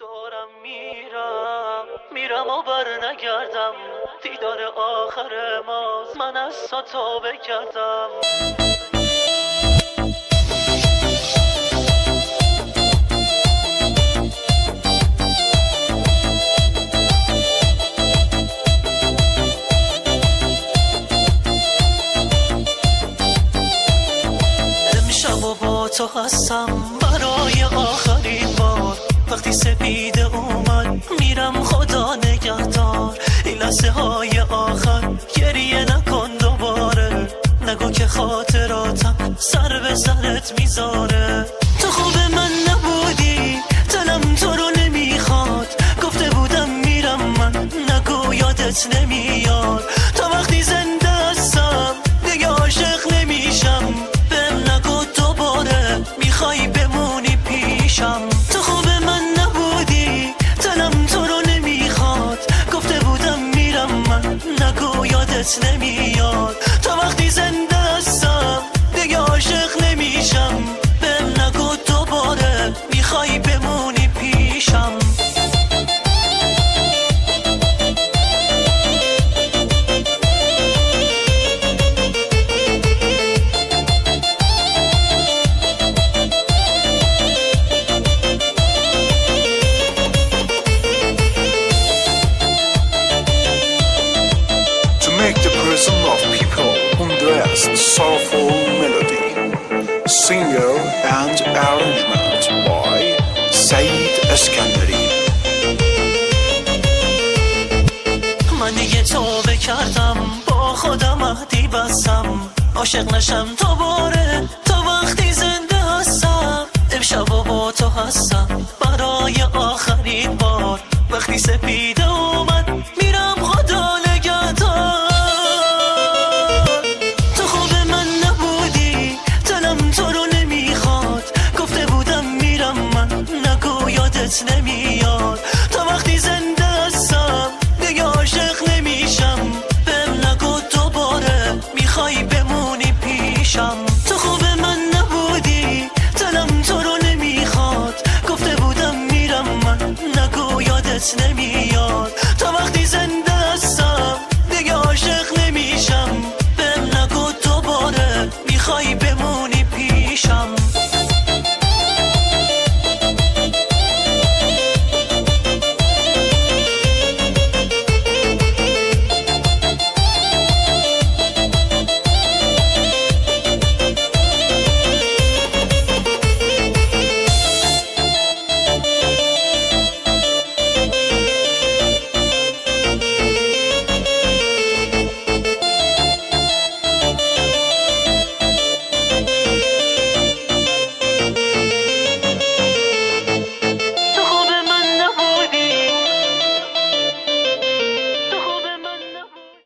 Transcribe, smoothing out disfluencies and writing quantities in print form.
دارم میرم و بر نگردم، دیدار آخر ماست، من از تا بگردم. امشب و با تو هستم برای آخرین بار، وقتی سپیده اومد میرم خدا نگهدار. این لحظه های آخر گریه نکن دوباره، نگو که خاطراتم سر به سرت میذاره. تو خوب من نبودی، دلم تو رو نمیخواد، گفته بودم میرم من، نگو یادت نمیاد. تا وقتی زنده هستم دیگه عاشق نمیشم، بهم نگو دوباره میخوای بمونی پیشم. تو خوب من نبودی، دلم تو رو نمیخواد، گفته بودم میرم من، نگو یادت نمیاد. تا وقتی زنده هستم دیگه عاشق نمیشم، بهم نگو دوباره میخوای بمونی پیشم. Make the prison of people undressed soulful melody. Singer and arrangement by Saeed Eskandari. من دیگه توبه کردم، با خودم عهدی بستم، عاشق نشم دوباره تا وقتی زنده هستم. امشب و با تو هستم برای آخرین بار، وقتی سپیده اومد میرم خدا نگهدار. تو خوب من نبودی، دلم تو رو نمیخواد، گفته بودم میرم من، نگو یادت نمیاد. تا وقتی زنده هستم دیگه عاشق نمیشم، بهم نگو دوباره میخوای بمونی پیشم. تو خوب من نبودی، دلم تو رو نمیخواد، گفته بودم میرم من، نگو یادت نمیاد.